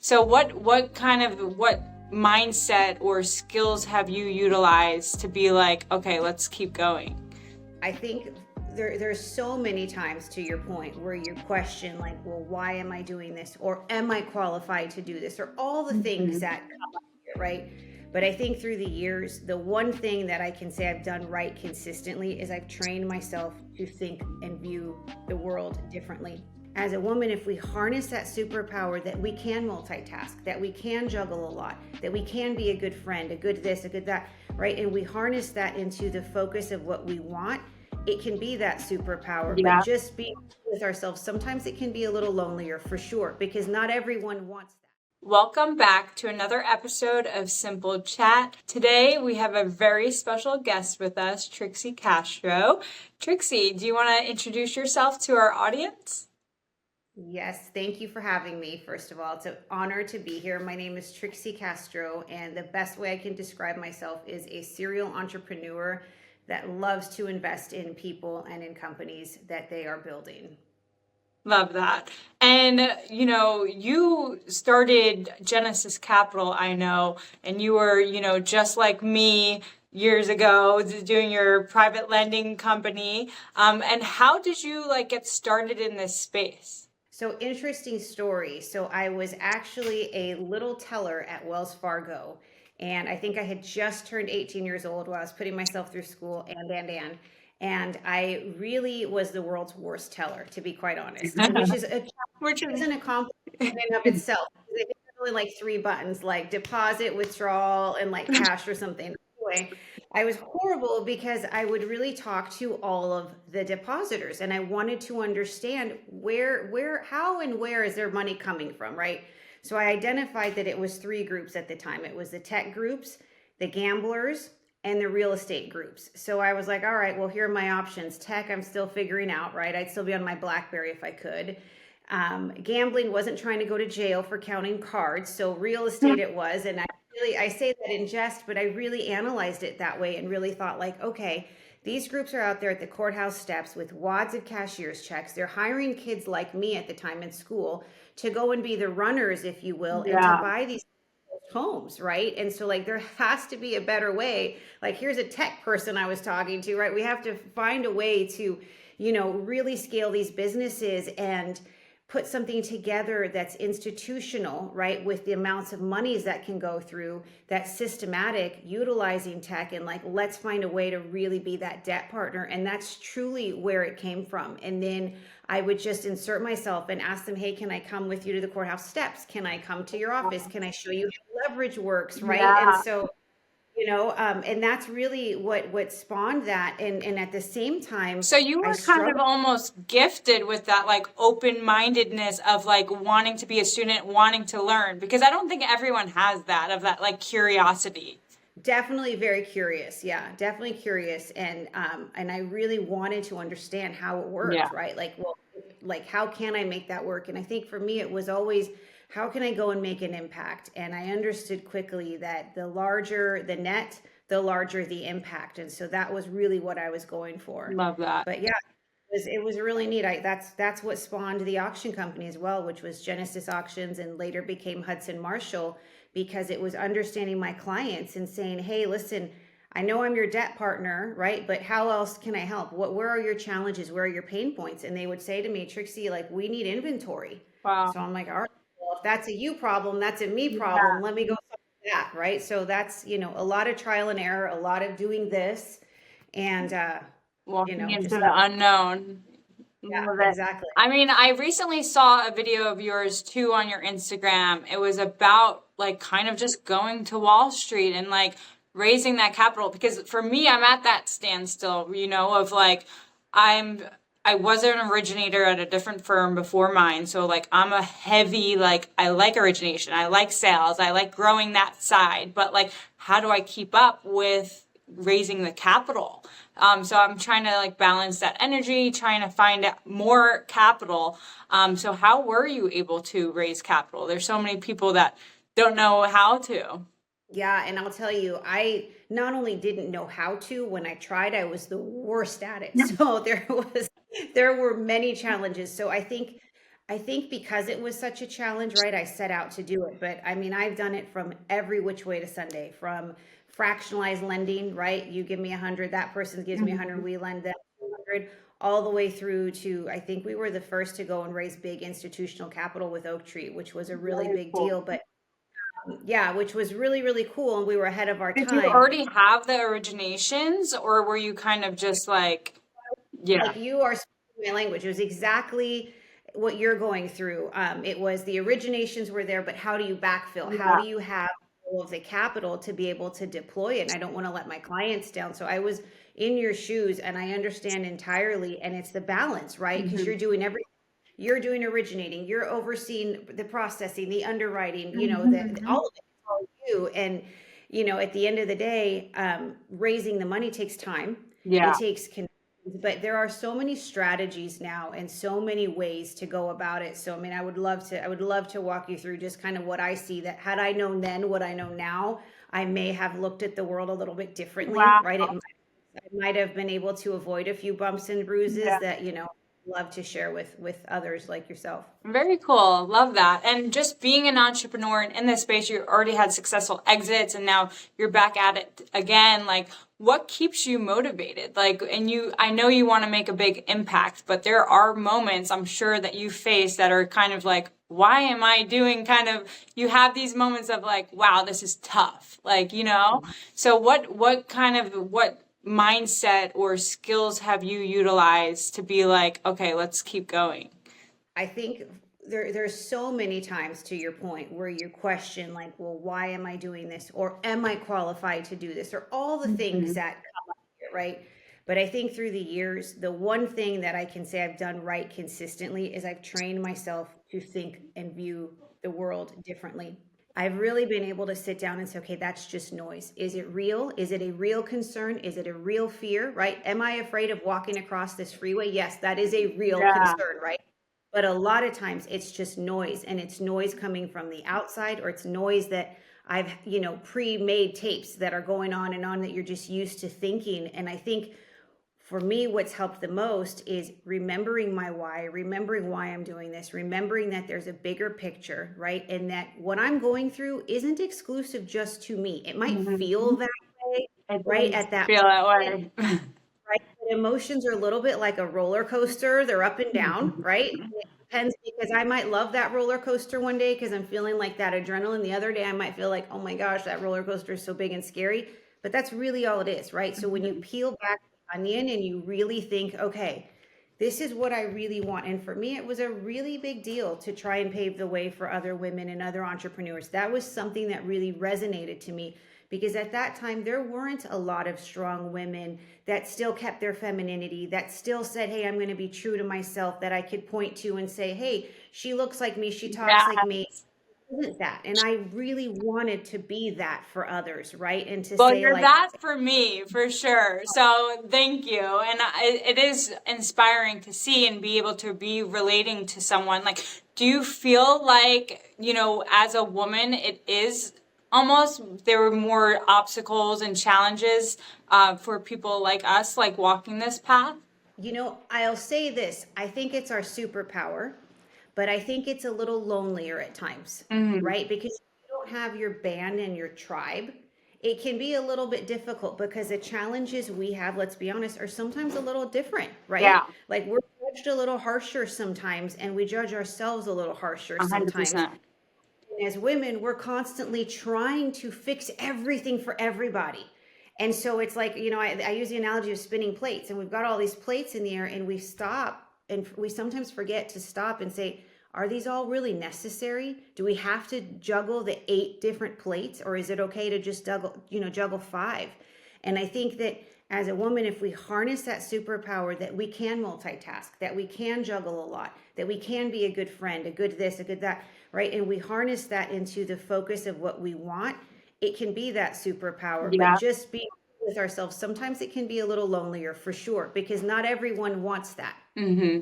So what kind of what mindset or skills have you utilized to be like, okay, let's keep going? I think there's so many times, to your point, where you question, like, well, why am I doing this, or am I qualified to do this, or all the things Mhm. that come up here, right? But I think through the years, the one thing that I can say I've done right consistently is I've trained myself to think and view the world differently. As a woman, if we harness that superpower that we can multitask, that we can juggle a lot, that we can be a good friend, a good this, a good that, right? And we harness that into the focus of what we want, it can be that superpower. But Yeah. just being with ourselves, sometimes it can be a little lonelier for sure, because not everyone wants that. Welcome back to another episode of Simple Chat. Today we have a very special guest with us, Trixy Castro. Trixy, do you want to introduce yourself to our audience? Yes, thank you for having me. First of all, it's an honor to be here. My name is Trixy Castro, and the best way I can describe myself is a serial entrepreneur that loves to invest in people and in companies that they are building. Love that. And you started Genesis Capital, I know, and you were, just like me years ago doing your private lending company. And how did you like get started in this space? So, interesting story. So, I was actually a little teller at Wells Fargo, and I think I had just turned 18 years old while I was putting myself through school, and I really was the world's worst teller, to be quite honest, which is a Which is is an accomplishment in and of itself. They hit only like three buttons, like deposit, withdrawal, and like cash or something. Anyway, I was horrible because I would really talk to all of the depositors, and I wanted to understand how and where is their money coming from, right? So I identified that it was three groups at the time. It was the tech groups, the gamblers, and the real estate groups. So I was like, all right, well, here are my options. Tech, I'm still figuring out, right? I'd still be on my BlackBerry if I could. Gambling, wasn't trying to go to jail for counting cards. So real estate it was. And I say that in jest, but I really analyzed it that way and really thought, like, okay, these groups are out there at the courthouse steps with wads of cashier's checks. They're hiring kids like me at the time in school to go and be the runners, if you will, and to yeah. buy these homes, right? And so, like, there has to be a better way. Like, here's a tech person I was talking to, right? We have to find a way to, really scale these businesses and put something together that's institutional, right? With the amounts of monies that can go through, that's systematic, utilizing tech, and like, let's find a way to really be that debt partner. And that's truly where it came from. And then I would just insert myself and ask them, hey, can I come with you to the courthouse steps? Can I come to your office? Can I show you how leverage works, right? And Yeah. so, and that's really what spawned that. And at the same time, So you I were kind of struggled. almost gifted with that like open-mindedness of like wanting to be a student, wanting to learn, because I don't think everyone has that of that like curiosity. Definitely very curious. Yeah, definitely curious. And I really wanted to understand how it Yeah. worked, right? Like, well, like, how can I make that work? And I think for me it was always, how can I go and make an impact? And I understood quickly that the larger the net, the larger the impact. And so that was really what I was going for. Love that. But yeah, it was really neat. That's what spawned the auction company as well, which was Genesis Auctions and later became Hudson Marshall, because it was understanding my clients and saying, hey, listen, I know I'm your debt partner, right? But how else can I help? Where are your challenges? Where are your pain points? And they would say to me, Trixie, like, we need inventory. Wow. So I'm like, all right, well, if that's a you problem, that's a me Yeah. problem. Let me go solve that, right? So that's, a lot of trial and error, a lot of doing this, and Walking into just the unknown. yeah, Love it. exactly. I mean, I recently saw a video of yours too on your Instagram. It was about like kind of just going to Wall Street and like raising that capital because for me, I'm at that standstill, of like I'm I was an originator at a different firm before mine. So like I'm a heavy like I like origination, I like sales, I like growing that side, but like how do I keep up with raising the capital? So I'm trying to like balance that energy, trying to find more capital. So how were you able to raise capital? There's so many people that don't know how to. Yeah, and I'll tell you, I not only didn't know how to, when I tried, I was the worst at it. So there were many challenges. So I think I think because it was such a challenge, right? I set out to do it, but I mean, I've done it from every which way to Sunday, from fractionalized lending, right? You give me 100, that person gives me 100, Mhm. we lend them 200, all the way through to, I think we were the first to go and raise big institutional capital with Oak Tree, which was a really Very big cool. deal. But yeah, which was really, really cool. And we were ahead of our Did you time. already have the originations, or were you kind of just like, yeah, Like you are speaking my language. It was exactly what you're going through. It was the originations were there, but how do you backfill? How yeah, do you have all of the capital to be able to deploy it? And I don't want to let my clients down. So I was in your shoes and I understand entirely. And it's the balance, right? Because hmm you're doing everything. You're doing originating, you're overseeing the processing, the underwriting, hmm all of it, it's all you. And, at the end of the day, raising the money takes time. It yeah. takes but there are so many strategies now and so many ways to go about it. So I mean, I would love to walk you through just kind of what I see, that had I known then what I know now, I may have looked at the world a little bit differently, Wow. right? I might have been able to avoid a few bumps and bruises Yeah. that, love to share with others like yourself. Very cool. Love that. And just being an entrepreneur and in this space, you already had successful exits and now you're back at it again. Like, what keeps you motivated? Like, and I know you want to make a big impact, but there are moments I'm sure that you face that are kind of like, why am I doing you have these moments of like, wow, this is tough. Like, so what mindset or skills have you utilized to be like, okay, let's keep going? I think there's so many times, to your point, where you question like, well, why am I doing this, or am I qualified to do this, or all the things Mhm. that come up here, right? But I think through the years, the one thing that I can say I've done right consistently is I've trained myself to think and view the world differently. I've really been able to sit down and say, okay, that's just noise. Is it real? Is it a real concern? Is it a real fear, right? Am I afraid of walking across this freeway? Yes, that is a real Yeah. concern, right? But a lot of times it's just noise, and it's noise coming from the outside, or it's noise that I've, pre-made tapes that are going on and on that you're just used to thinking. And I think for me, what's helped the most is remembering my why, remembering why I'm doing this, remembering that there's a bigger picture, right? And that what I'm going through isn't exclusive just to me. It might feel Mhm. that way, It right? does At that feel that moment, way. right? But emotions are a little bit like a roller coaster. They're up and down, right? And it depends, because I might love that roller coaster one day because I'm feeling like that adrenaline. The other day I might feel like, oh my gosh, that roller coaster is so big and scary. But that's really all it is, right? So when you Mhm. peel back the onion and you really think, okay, this is what I really want. And for me, it was a really big deal to try and pave the way for other women and other entrepreneurs. That was something that really resonated to me, because at that time there weren't a lot of strong women that still kept their femininity, that still said, hey, I'm going to be true to myself, that I could point to and say, hey, she looks like me, she talks Yeah. like me. Isn't that? And I really wanted to be that for others, right? And to Well, say you're like, that for me, for sure. So thank you. And it is inspiring to see and be able to be relating to someone. Like, do you feel like, as a woman, it is almost there were more obstacles and challenges for people like us, like walking this path? I'll say this. I think it's our superpower, but I think it's a little lonelier at times, Hmm. right? Because you don't have your band and your tribe. It can be a little bit difficult because the challenges we have, let's be honest, are sometimes a little different, right? Yeah, Like we're judged a little harsher sometimes, and we judge ourselves a little harsher sometimes. 100%. As women, we're constantly trying to fix everything for everybody. And so it's like, I use the analogy of spinning plates, and we've got all these plates in the air, and we stop, and we sometimes forget to stop and say, are these all really necessary? Do we have to juggle the 8 different plates, or is it okay to just juggle 5? And I think that as a woman, if we harness that superpower, that we can multitask, that we can juggle a lot, that we can be a good friend, a good this, a good that, right? And we harness that into the focus of what we want, it can be that superpower. But Yeah. just being with ourselves, sometimes it can be a little lonelier for sure, because not everyone wants that. Hmm.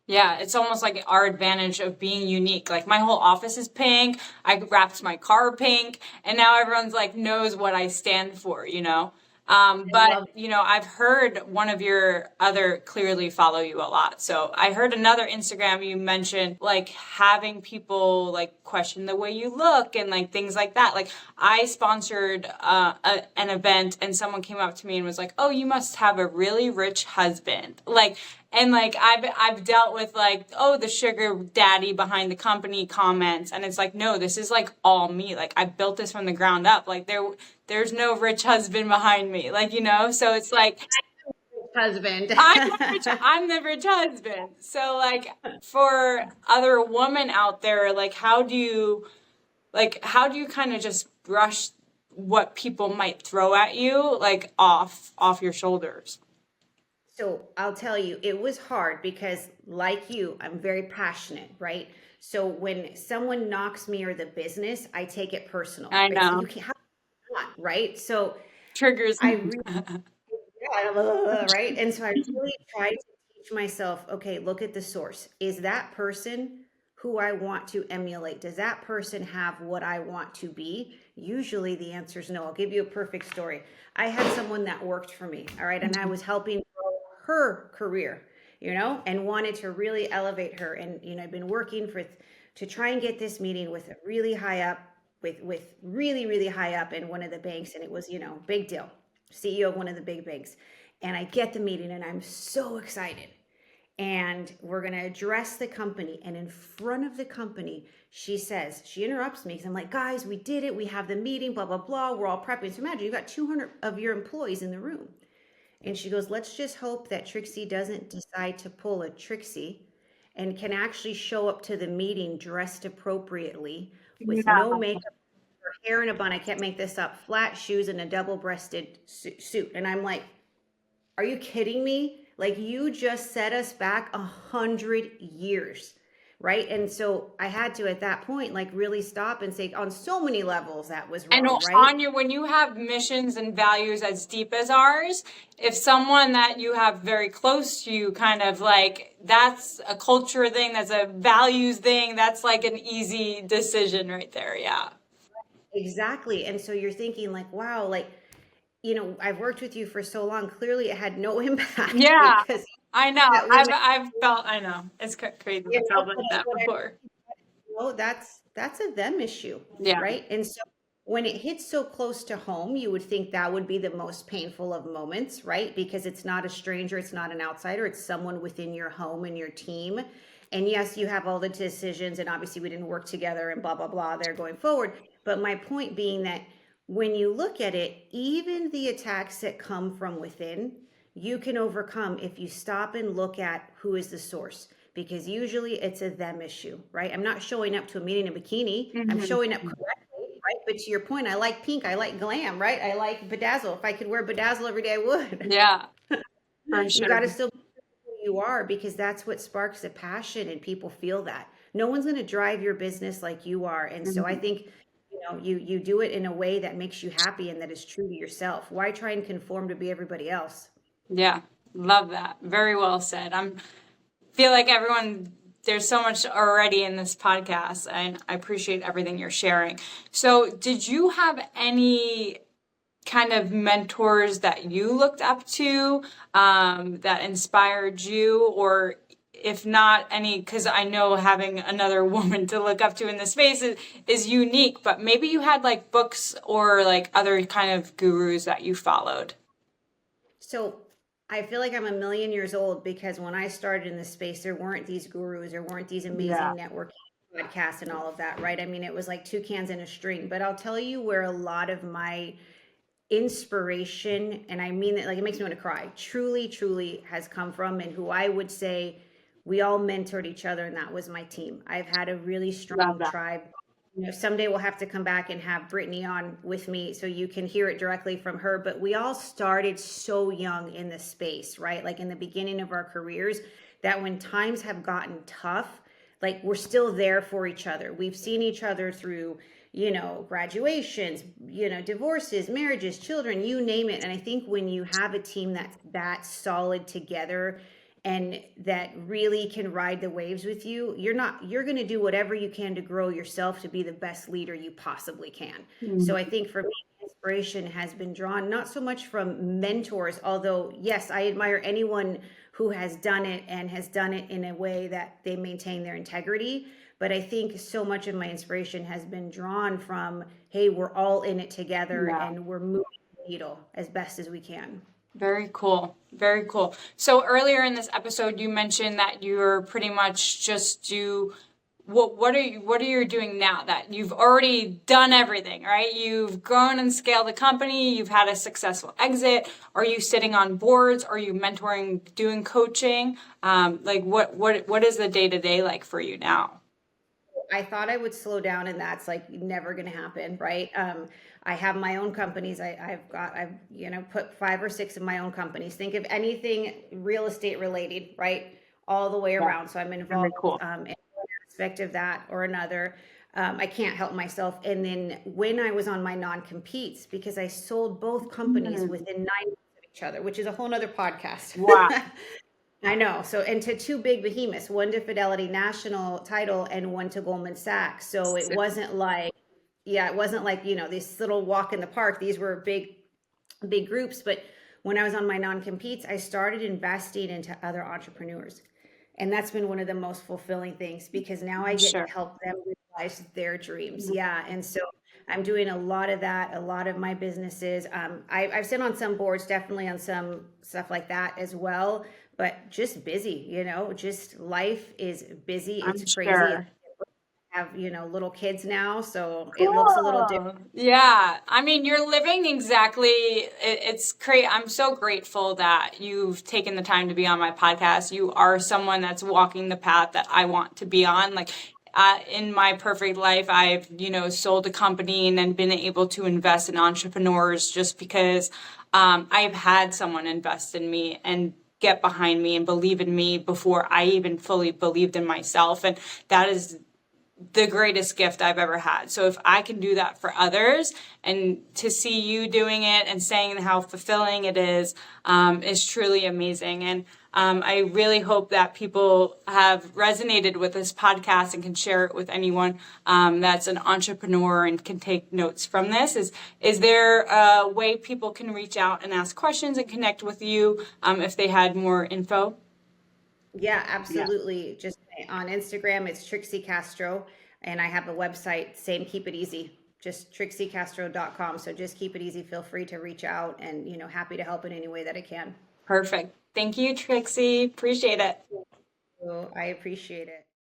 Yeah, it's almost like our advantage of being unique. Like my whole office is pink. I wrapped my car pink, and now everyone's like knows what I stand for. I But love I've heard one of your other clearly follow you a lot. So I heard another Instagram you mentioned like having people like question the way you look and like things like that. Like I sponsored an event and someone came up to me and was like, "Oh, you must have a really rich husband." And like I've dealt with like, oh, the sugar daddy behind the company comments, and it's like, no, this is like all me. Like I built this from the ground up. Like there's no rich husband behind me. Like, so it's like husband. I'm the rich husband. So like for other women out there, like how do you kind of just brush what people might throw at you like off your shoulders? So I'll tell you, it was hard because, like you, I'm very passionate, right? So when someone knocks me or the business, I take it personal. I It's you know. can't, how not, right? So Triggers I me. really, yeah, blah, blah, blah, right? And so I really tried to teach myself, okay, look at the source. Is that person who I want to emulate? Does that person have what I want to be? Usually the answer is no. I'll give you a perfect story. I had someone that worked for me, all right, and I was helping grow her career, and wanted to really elevate her. And I've been working to try and get this meeting with a really high up, with really really high up in one of the banks, and it was big deal. CEO of one of the big banks. And I get the meeting and I'm so excited. And we're going to address the company. And in front of the company, she interrupts me because I'm like, guys, we did it. We have the meeting, blah, blah, blah. We're all prepping. So imagine you've got 200 of your employees in the room. And she goes, let's just hope that Trixie doesn't decide to pull a Trixie and can actually show up to the meeting dressed appropriately with no Yeah. makeup, her hair in a bun. I can't make this up. Flat shoes and a double-breasted suit. And I'm like, are you kidding me? Like you just set us back 100 years, right? And so I had to at that point like really stop and say on so many levels that was And wrong, right? Anya, when you have missions and values as deep as ours, if someone that you have very close to you kind of like that's a culture thing, that's a values thing, that's like an easy decision right there. Yeah. Exactly. And so you're thinking like, wow, like, I've worked with you for so long. Clearly it had no impact Yeah. because I know. that woman, I know. It's crazy. you I know, felt like that but before. that's a them issue, Yeah. right? And so when it hits so close to home, you would think that would be the most painful of moments, right? Because it's not a stranger, it's not an outsider, it's someone within your home and your team. And yes, you have all the decisions, and obviously we didn't work together and blah blah blah there going forward. But my point being that when you look at it, even the attacks that come from within, you can overcome if you stop and look at who is the source, because usually it's a them issue, right? I'm not showing up to a meeting in a bikini. I'm Mhm. showing up correctly, right? But to your point, I like pink, I like glam, right? I like bedazzle. If I could wear bedazzle every day, I would. Yeah, for You sure. got to still be who you are, because that's what sparks a passion and people feel that. No one's going to drive your business like you are. And so I Mhm. think you do it in a way that makes you happy and that is true to yourself. Why try and conform to be everybody else? Yeah. Love that. Very well said. Feel like there's so much already in this podcast, and I appreciate everything you're sharing. So, did you have any kind of mentors that you looked up to that inspired you, or if not any, because I know having another woman to look up to in this space is unique, but maybe you had like books or like other kind of gurus that you followed. So I feel like I'm a million years old, because when I started in this space, there weren't these gurus, there weren't these Yeah. amazing networking podcasts and all of that, right? I mean, it was like two cans in a string. But I'll tell you where a lot of my inspiration, and I mean that like it makes me want to cry, truly, truly has come from, and who I would say we all mentored each other, and that was my team. I've had a really Love strong that. tribe. Someday we'll have to come back and have Brittany on with me so you can hear it directly from her. But we all started so young in the space, right? Like in the beginning of our careers, that when times have gotten tough, like we're still there for each other. We've seen each other through, graduations, divorces, marriages, children, you name it. And I think when you have a team that's that solid together and that really can ride the waves with you, you're going to do whatever you can to grow yourself to be the best leader you possibly can. So I think for me, inspiration has been drawn not so much from mentors, although yes, I admire anyone who has done it and has done it in a way that they maintain their integrity. But I think so much of my inspiration has been drawn from, hey, we're all in it together Yeah. and we're moving the needle as best as we can. Very cool. Very cool. So earlier in this episode, you mentioned that you're pretty much just do what are you doing now that you've already done everything, right? You've grown and scaled the company, you've had a successful exit. Are you sitting on boards? Are you mentoring, doing coaching? Like what is the day-to-day like for you now? I thought I would slow down, and that's like never going to happen, right? I have my own companies. I've put 5 or 6 of my own companies. Think of anything real estate related, right? All the way Yeah. around. So I'm Very involved cool. in one aspect of that or another. I can't help myself. And then when I was on my non-competes, because I sold both companies Mm. within 9 months of each other, which is a whole nother podcast. Wow. I know. So, and to 2 big behemoths, one to Fidelity National Title and one to Goldman Sachs. So it wasn't like, yeah, it wasn't like, this little walk in the park. These were big groups. But when I was on my non-competes, I started investing into other entrepreneurs. And that's been one of the most fulfilling things because now I get to Sure. help them realize their dreams. Yeah. And so I'm doing a lot of that, a lot of my businesses. I've sit on some boards, definitely on some stuff like that as well, but just busy, just life is busy. It's I'm crazy. sure. Have, little kids now, so it looks a little different. Cool. Yeah. I mean, you're living exactly, it's great. I'm so grateful that you've taken the time to be on my podcast. You are someone that's walking the path that I want to be on. Like, in my perfect life, I've, sold a company and then been able to invest in entrepreneurs just because I've had someone invest in me and get behind me and believe in me before I even fully believed in myself. And that is the greatest gift I've ever had. So if I can do that for others and to see you doing it and saying how fulfilling it is truly amazing. And I really hope that people have resonated with this podcast and can share it with anyone that's an entrepreneur and can take notes from this. Is there a way people can reach out and ask questions and connect with you if they had more info? Yeah, absolutely. Just on Instagram, it's Trixy Castro, and I have a website, same, keep it easy, just trixycastro.com. So just keep it easy. Feel free to reach out and, happy to help in any way that I can. Perfect. Thank you, Trixie. Appreciate it. So I appreciate it.